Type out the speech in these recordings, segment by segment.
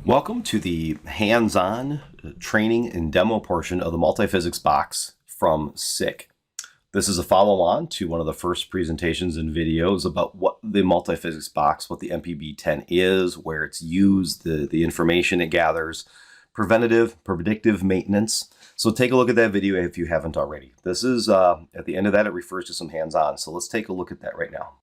Welcome to the hands-on training and demo portion of the multiphysics box from SICK. This is a follow-on to one of the first presentations and videos about what the multiphysics box, what the MPB10 is, where it's used, the information it gathers, preventative, predictive maintenance. So take a look at that video if you haven't already. This is, at the end of that, it refers to some hands-on. So let's take a look at that right now.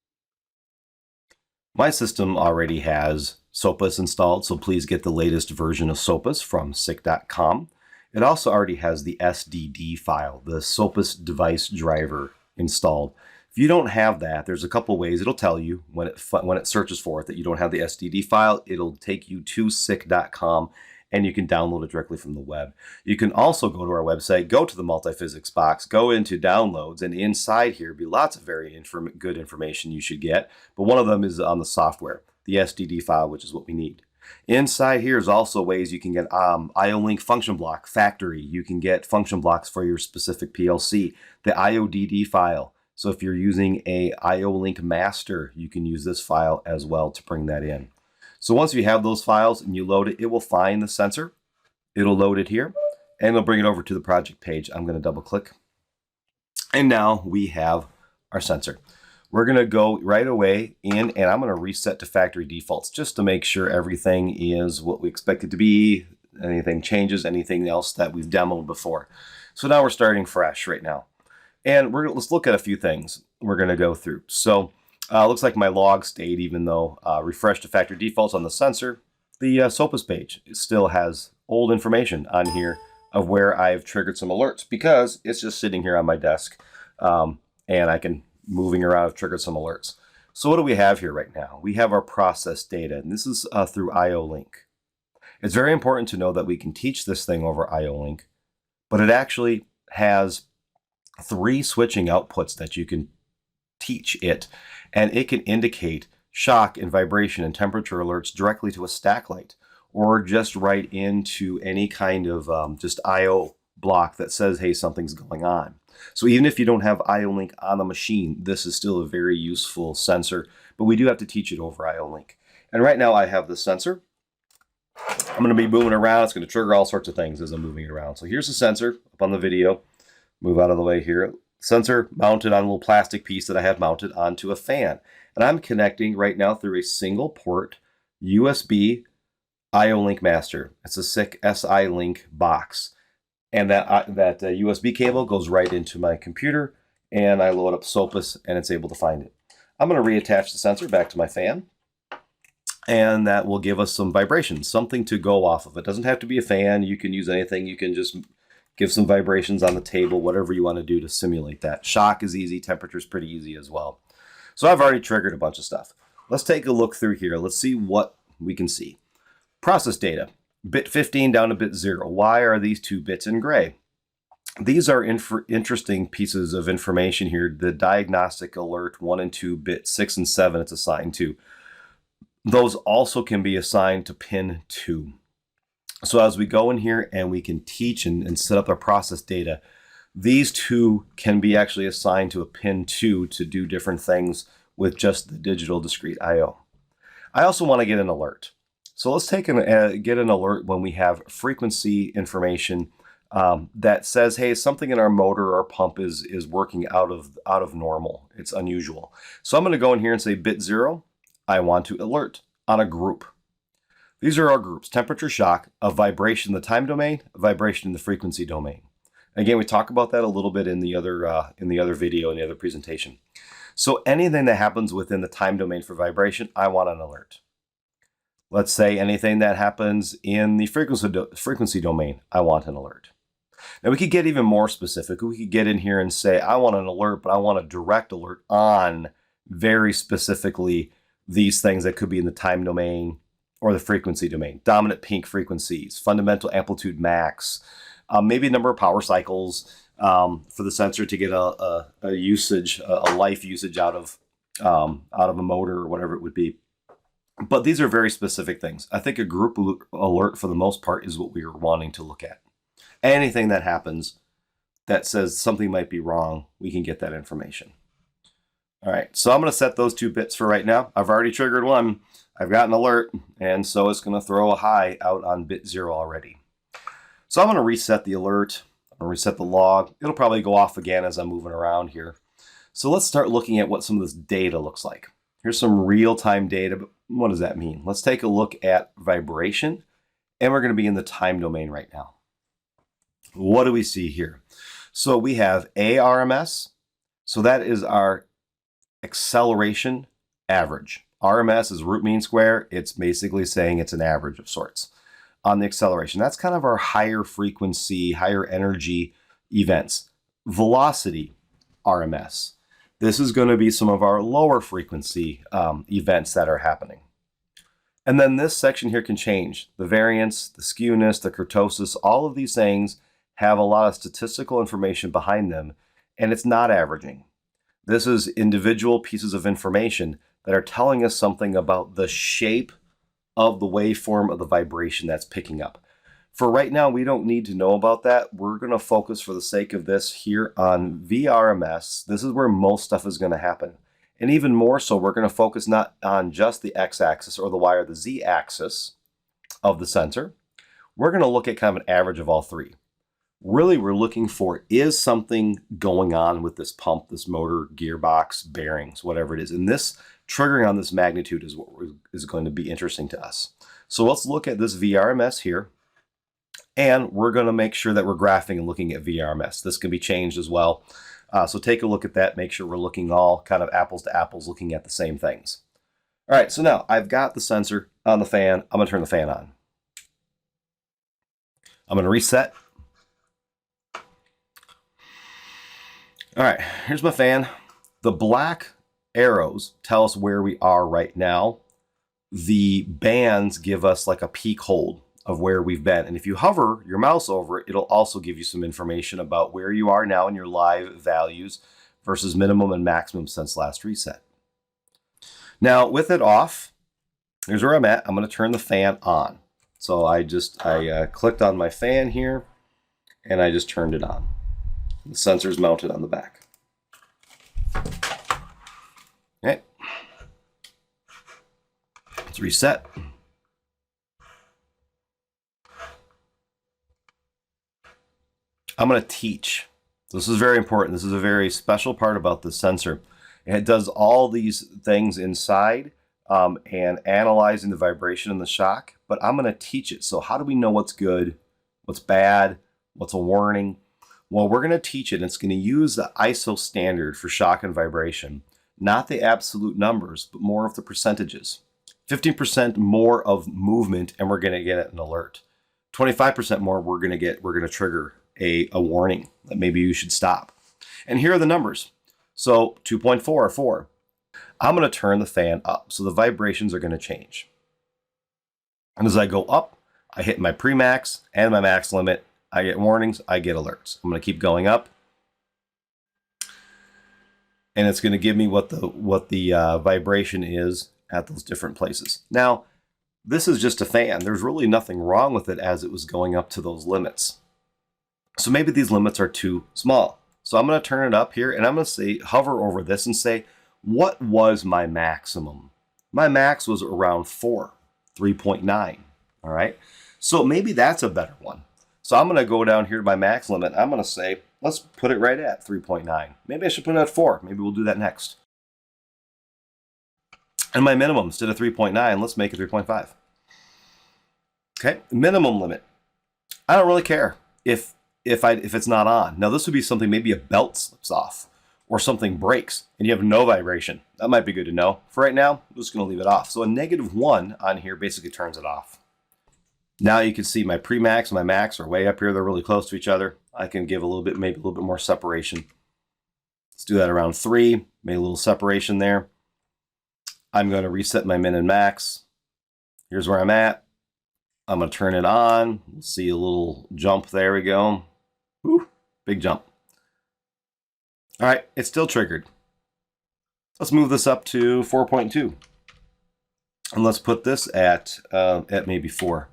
My system already has SOPAS installed, so please get the latest version of SOPAS from sick.com. It also already has the SDD file, the SOPAS device driver installed. If you don't have that, there's a couple ways. It'll tell you when it searches for it that you don't have the SDD file. It'll take you to sick.com and you can download it directly from the web. You can also go to our website, go to the multiphysics box, go into downloads, and inside here be lots of very good information you should get. But one of them is on the software, the SDD file, which is what we need. Inside here is also ways you can get IO-Link function block factory. You can get function blocks for your specific PLC, the IODD file. So if you're using a IO-Link master, you can use this file as well to bring that in. So once you have those files and you load it, it will find the sensor. It'll load it here and it'll bring it over to the project page. I'm going to double click. And now we have our sensor. We're going to go right away in and I'm going to reset to factory defaults just to make sure everything is what we expect it to be. Anything changes, anything else that we've demoed before. So now we're starting fresh right now. And let's look at a few things we're going to go through. So looks like my log stayed even though refresh to factory defaults on the sensor. The SOPAS page still has old information on here of where I've triggered some alerts because it's just sitting here on my desk and I can moving around, I've triggered some alerts. So what do we have here right now? We have our process data, and this is through IO-Link. It's very important to know that we can teach this thing over IO-Link, but it actually has 3 switching outputs that you can teach it, and it can indicate shock and vibration and temperature alerts directly to a stack light or just right into any kind of just IO block that says, hey, something's going on. So even if you don't have IO-Link on the machine, this is still a very useful sensor, but we do have to teach it over IO-Link. And right now I have the sensor. I'm going to be moving around. It's going to trigger all sorts of things as I'm moving it around. So here's the sensor up on the video. Move out of the way here. Sensor mounted on a little plastic piece that I have mounted onto a fan. And I'm connecting right now through a single port USB IO-Link master. It's a SICK SI-Link box. And that USB cable goes right into my computer and I load up SOPAS and it's able to find it. I'm going to reattach the sensor back to my fan and that will give us some vibrations, something to go off of. It doesn't have to be a fan. You can use anything. You can just give some vibrations on the table, whatever you want to do to simulate that. Shock is easy. Temperature is pretty easy as well. So I've already triggered a bunch of stuff. Let's take a look through here. Let's see what we can see. Process data. Bit 15 down to bit 0. Why are these 2 bits in gray? These are interesting pieces of information here. The diagnostic alert 1 and 2, bit 6 and 7 it's assigned to. Those also can be assigned to pin 2. So as we go in here and we can teach and set up our process data, these 2 can be actually assigned to a pin 2 to do different things with just the digital discrete I/O. I also want to get an alert. So let's take get an alert when we have frequency information that says, hey, something in our motor or pump is working out of normal. It's unusual. So I'm going to go in here and say bit 0. I want to alert on a group. These are our groups: temperature, shock, a vibration in the time domain, a vibration in the frequency domain. Again, we talk about that a little bit in the other video, in the other presentation. So anything that happens within the time domain for vibration, I want an alert. Let's say anything that happens in the frequency domain, I want an alert. Now we could get even more specific. We could get in here and say, I want an alert, but I want a direct alert on very specifically these things that could be in the time domain or the frequency domain. Dominant peak frequencies, fundamental amplitude max, maybe a number of power cycles for the sensor to get a life usage out of a motor or whatever it would be. But these are very specific things. I think a group alert for the most part is what we are wanting to look at. Anything that happens that says something might be wrong, we can get that information. All right, so I'm going to set those 2 bits for right now. I've already triggered one. I've got an alert, and so it's going to throw a high out on bit 0 already. So I'm going to reset the alert. I'm going to reset the log. It'll probably go off again as I'm moving around here. So let's start looking at what some of this data looks like. Here's some real-time data, but what does that mean? Let's take a look at vibration, and we're going to be in the time domain right now. What do we see here? So we have ARMS. So that is our acceleration average. RMS is root mean square. It's basically saying it's an average of sorts on the acceleration. That's kind of our higher frequency, higher energy events. Velocity, RMS. This is going to be some of our lower frequency events that are happening. And then this section here can change. The variance, the skewness, the kurtosis, all of these things have a lot of statistical information behind them, and it's not averaging. This is individual pieces of information that are telling us something about the shape of the waveform of the vibration that's picking up. For right now, we don't need to know about that. We're going to focus for the sake of this here on VRMS. This is where most stuff is going to happen. And even more so, we're going to focus not on just the x-axis or the y or the z-axis of the sensor. We're going to look at kind of an average of all three. Really, we're looking for, is something going on with this pump, this motor, gearbox, bearings, whatever it is. And this triggering on this magnitude is what is going to be interesting to us. So let's look at this VRMS here. And we're going to make sure that we're graphing and looking at VRMS. This can be changed as well. So take a look at that. Make sure we're looking all kind of apples to apples, looking at the same things. All right, so now I've got the sensor on the fan. I'm going to turn the fan on. I'm going to reset. All right, here's my fan. The black arrows tell us where we are right now. The bands give us like a peak hold of where we've been. And if you hover your mouse over it, it'll also give you some information about where you are now in your live values versus minimum and maximum since last reset. Now with it off, here's where I'm at. I'm going to turn the fan on. So I clicked on my fan here and I just turned it on. The sensor's mounted on the back. Okay. Let's reset. I'm going to teach. This is very important. This is a very special part about this sensor. And it does all these things inside and analyzing the vibration and the shock, but I'm going to teach it. So how do we know what's good, what's bad, what's a warning? Well, we're going to teach it. And it's going to use the ISO standard for shock and vibration, not the absolute numbers, but more of the percentages. 15% more of movement, and we're going to get an alert. 25% more, we're going to trigger a warning that maybe you should stop. And here are the numbers. So 2.4 or 4. I'm going to turn the fan up. So the vibrations are going to change. And as I go up, I hit my pre-max and my max limit. I get warnings, I get alerts. I'm going to keep going up. And it's going to give me what the vibration is at those different places. Now, this is just a fan. There's really nothing wrong with it as it was going up to those limits. So maybe these limits are too small. So I'm going to turn it up here and I'm going to say, hover over this and say, what was my maximum? My max was around 4, 3.9. All right. So maybe that's a better one. So I'm going to go down here to my max limit. I'm going to say, let's put it right at 3.9. Maybe I should put it at 4. Maybe we'll do that next. And my minimum, instead of 3.9, let's make it 3.5. Okay, minimum limit. I don't really care if it's not on. Now this would be something, maybe a belt slips off or something breaks and you have no vibration. That might be good to know. For right now, I'm just going to leave it off. So a -1 on here basically turns it off. Now you can see my pre-max and my max are way up here. They're really close to each other. I can give maybe a little bit more separation. Let's do that around 3, maybe a little separation there. I'm going to reset my min and max. Here's where I'm at. I'm going to turn it on. We'll see a little jump. There we go. Woo, big jump. All right, it's still triggered. Let's move this up to 4.2. And let's put this at maybe 4.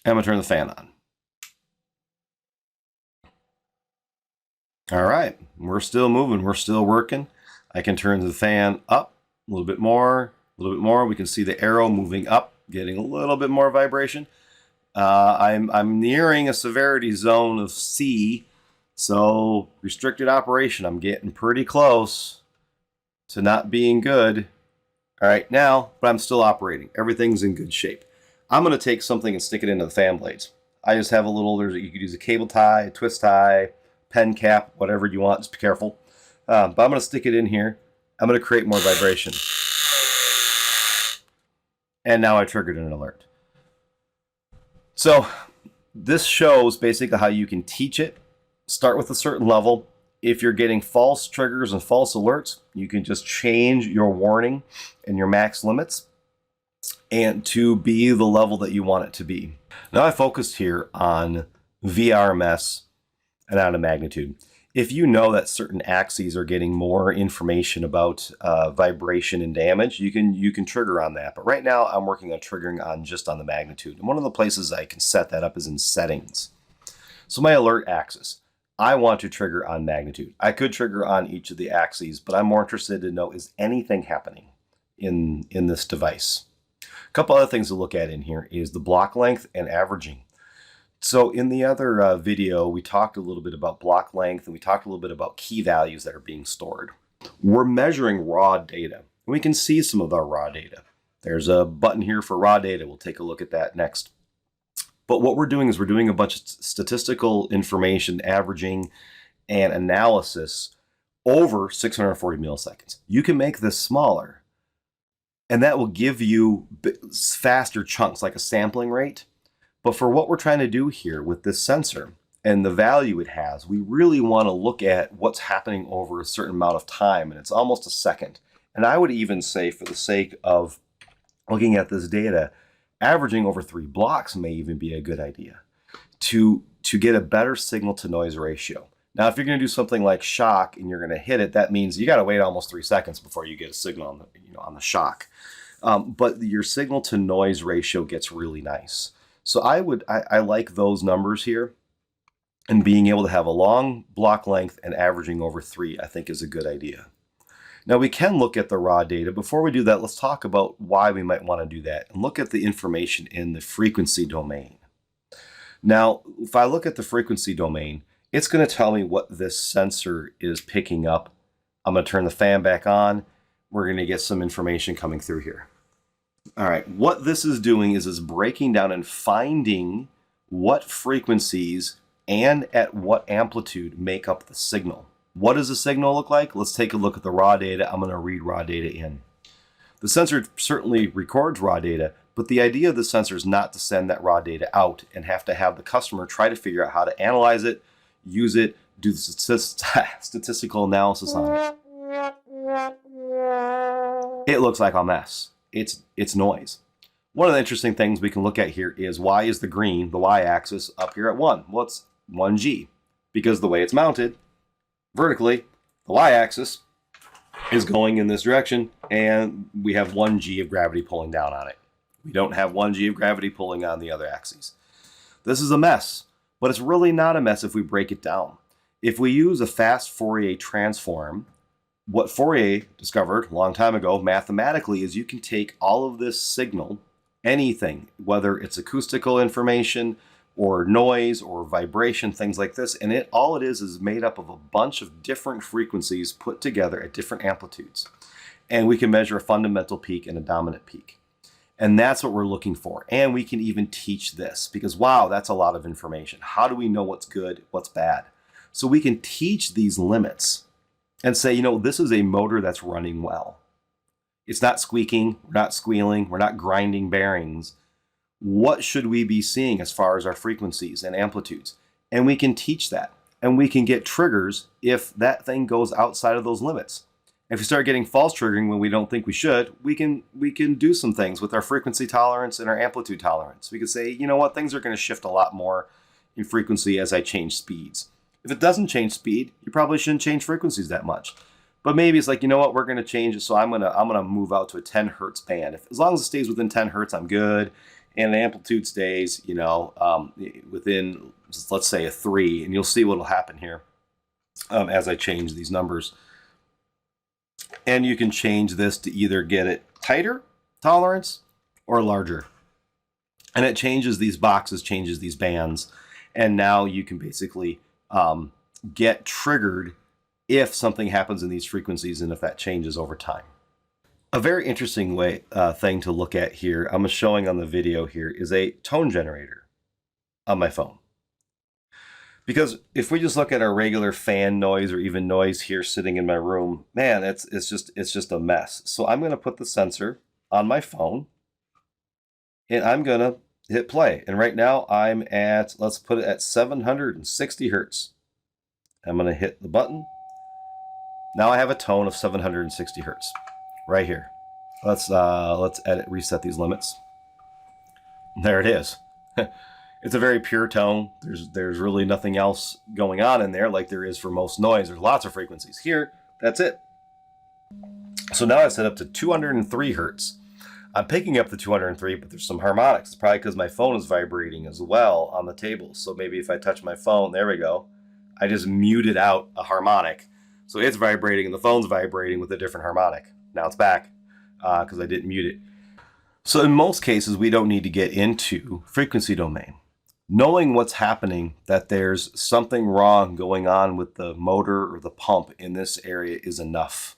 And I'm going to turn the fan on. All right, we're still moving. We're still working. I can turn the fan up a little bit more, little bit more. We can see the arrow moving up, getting a little bit more vibration. I'm nearing a severity zone of C, so restricted operation. I'm getting pretty close to not being good. All right, now, but I'm still operating. Everything's in good shape. I'm going to take something and stick it into the fan blades. I just have a little, you could use a cable tie, a twist tie, pen cap, whatever you want. Just be careful. But I'm going to stick it in here. I'm going to create more vibration. And now I triggered an alert. So this shows basically how you can teach it. Start with a certain level. If you're getting false triggers and false alerts, you can just change your warning and your max limits and to be the level that you want it to be. Now I focused here on VRMS and on a magnitude. If you know that certain axes are getting more information about vibration and damage, you can trigger on that. But right now I'm working on triggering on just on the magnitude. And one of the places I can set that up is in settings. So my alert axis, I want to trigger on magnitude. I could trigger on each of the axes, but I'm more interested to know, is anything happening in this device? A couple other things to look at in here is the block length and averaging. So in the other video, we talked a little bit about block length and we talked a little bit about key values that are being stored. We're measuring raw data. We can see some of our raw data. There's a button here for raw data. We'll take a look at that next. But what we're doing is we're doing a bunch of statistical information, averaging, and analysis over 640 milliseconds. You can make this smaller, and that will give you faster chunks, like a sampling rate. But for what we're trying to do here with this sensor and the value it has, we really want to look at what's happening over a certain amount of time, and it's almost a second. And I would even say, for the sake of looking at this data, averaging over 3 blocks may even be a good idea to get a better signal to noise ratio. Now, if you're going to do something like shock and you're going to hit it, that means you got to wait almost 3 seconds before you get a signal on the shock. But your signal to noise ratio gets really nice. So I like those numbers here, and being able to have a long block length and averaging over 3, I think, is a good idea. Now we can look at the raw data. Before we do that, let's talk about why we might want to do that and look at the information in the frequency domain. Now, if I look at the frequency domain, it's going to tell me what this sensor is picking up. I'm going to turn the fan back on. We're going to get some information coming through here. All right, what this is doing is breaking down and finding what frequencies and at what amplitude make up the signal. What does the signal look like? Let's take a look at the raw data. I'm going to read raw data in. The sensor certainly records raw data, but the idea of the sensor is not to send that raw data out and have to have the customer try to figure out how to analyze it, use it, do the statistical analysis on it. It looks like a mess. It's noise. One of the interesting things we can look at here is why is the green, the y-axis, up here at 1? Well, it's 1G, because the way it's mounted vertically, the y-axis is going in this direction, and we have 1G of gravity pulling down on it. We don't have 1G of gravity pulling on the other axes. This is a mess, but it's really not a mess if we break it down. If we use a fast Fourier transform, what Fourier discovered a long time ago mathematically is you can take all of this signal, anything, whether it's acoustical information or noise or vibration, things like this, and all it is made up of a bunch of different frequencies put together at different amplitudes. And we can measure a fundamental peak and a dominant peak. And that's what we're looking for. And we can even teach this because, wow, that's a lot of information. How do we know what's good, what's bad? So we can teach these limits and say, this is a motor that's running well. It's not squeaking, we're not squealing, we're not grinding bearings. What should we be seeing as far as our frequencies and amplitudes? And we can teach that. And we can get triggers if that thing goes outside of those limits. If we start getting false triggering when we don't think we should, we can do some things with our frequency tolerance and our amplitude tolerance. We can say, you know what, things are going to shift a lot more in frequency as I change speeds. If it doesn't change speed, you probably shouldn't change frequencies that much. But maybe it's like, you know what, we're going to change it, so I'm gonna move out to a 10 hertz band. As long as it stays within 10 hertz, I'm good. And the amplitude stays, within, let's say, a 3. And you'll see what will happen here as I change these numbers. And you can change this to either get it tighter tolerance or larger. And it changes these boxes, changes these bands. And now you can basically get triggered if something happens in these frequencies and if that changes over time. A very interesting thing to look at here, I'm showing on the video here, is a tone generator on my phone. Because if we just look at our regular fan noise or even noise here sitting in my room, man, it's just a mess. So I'm going to put the sensor on my phone and I'm going to hit play. And right now I'm at, let's put it at 760 hertz. I'm going to hit the button. Now I have a tone of 760 hertz right here. Let's reset these limits. There it is. It's a very pure tone. There's really nothing else going on in there like there is for most noise. There's lots of frequencies. Here, that's it. So now I've set up to 203 hertz. I'm picking up the 203, but there's some harmonics. It's probably because my phone is vibrating as well on the table. So maybe if I touch my phone, there we go. I just muted out a harmonic. So it's vibrating and the phone's vibrating with a different harmonic. Now it's back because I didn't mute it. So in most cases, we don't need to get into frequency domain. Knowing what's happening, that there's something wrong going on with the motor or the pump in this area is enough.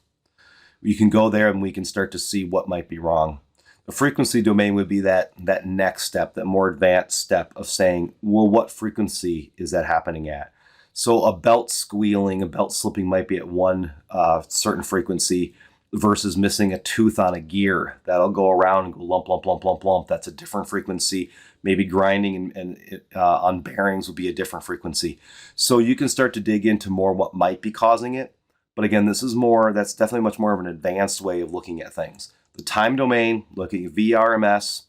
You can go there and we can start to see what might be wrong. The frequency domain would be that next step, that more advanced step of saying, well, what frequency is that happening at? So a belt squealing, a belt slipping might be at one certain frequency versus missing a tooth on a gear. That'll go around and go lump, lump, lump, lump, lump. That's a different frequency. Maybe grinding on bearings will be a different frequency. So you can start to dig into more what might be causing it. But again, that's definitely much more of an advanced way of looking at things. The time domain, looking at VRMS,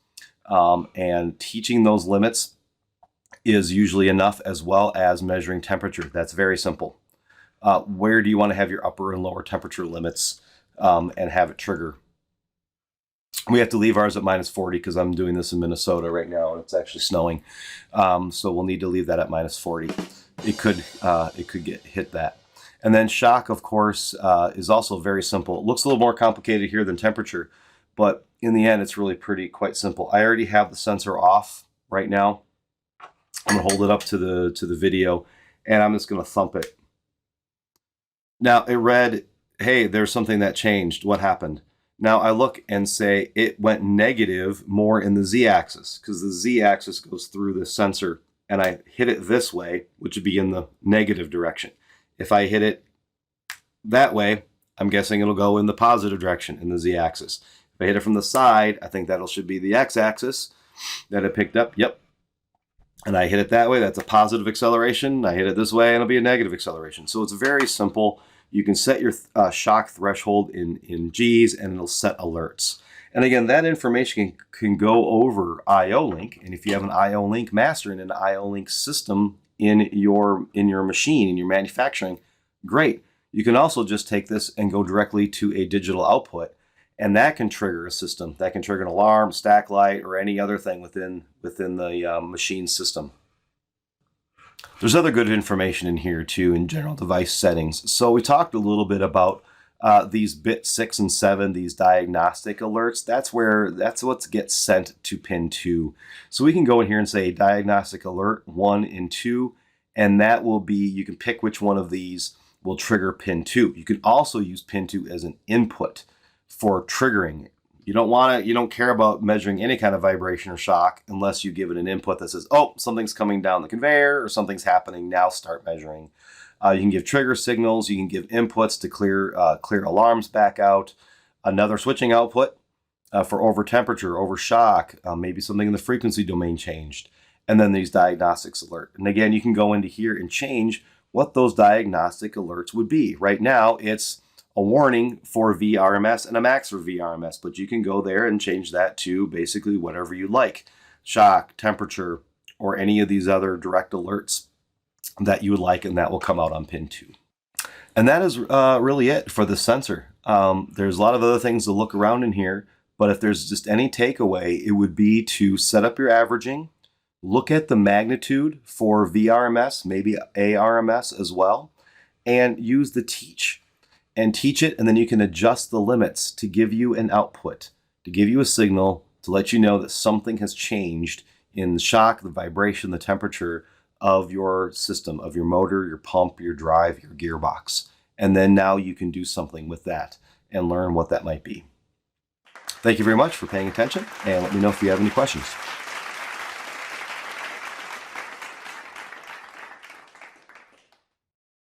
and teaching those limits is usually enough, as well as measuring temperature. That's very simple. Where do you want to have your upper and lower temperature limits and have it trigger? We have to leave ours at -40 because I'm doing this in Minnesota right now and it's actually snowing. So we'll need to leave that at -40. It could hit that. And then shock, of course, is also very simple. It looks a little more complicated here than temperature, but in the end, it's really quite simple. I already have the sensor off right now. I'm gonna hold it up to the video and I'm just gonna thump it. Now it read, hey, there's something that changed. What happened? Now I look and say it went negative more in the Z-axis because the Z-axis goes through the sensor, and I hit it this way, which would be in the negative direction. If I hit it that way, I'm guessing it'll go in the positive direction in the Z-axis. If I hit it from the side, I think that should be the X-axis that it picked up. Yep. And I hit it that way, that's a positive acceleration. I hit it this way and it'll be a negative acceleration. So it's very simple. You can set your shock threshold in G's and it'll set alerts. And again, that information can go over IO-Link. And if you have an IO-Link master and an IO-Link system in your machine, in your manufacturing, great. You can also just take this and go directly to a digital output. And that can trigger a system. That can trigger an alarm, stack light, or any other thing within the machine system. There's other good information in here too in general device settings. So we talked a little bit about these bit 6 and 7, these diagnostic alerts. That's what gets sent to pin 2. So we can go in here and say diagnostic alert 1 and 2, and that will be, you can pick which one of these will trigger pin 2. You can also use pin 2 as an input for triggering. You don't care about measuring any kind of vibration or shock unless you give it an input that says, oh, something's coming down the conveyor or something's happening, now start measuring. You can give trigger signals, you can give inputs to clear alarms back out, another switching output for over temperature, over shock, maybe something in the frequency domain changed, and then these diagnostics alert. And again, you can go into here and change what those diagnostic alerts would be. Right now, it's a warning for VRMS and a max for VRMS, but you can go there and change that to basically whatever you like, shock, temperature, or any of these other direct alerts that you would like, and that will come out on pin 2. And that is really it for the sensor. There's a lot of other things to look around in here, but if there's just any takeaway, it would be to set up your averaging, look at the magnitude for VRMS, maybe ARMS as well, and use the teach. And teach it, and then you can adjust the limits to give you an output. to give you a signal to let you know that something has changed in the shock, the vibration, the temperature of your system, of your motor, your pump, your drive, your gearbox. And then now you can do something with that and learn what that might be. Thank you very much for paying attention, and let me know if you have any questions.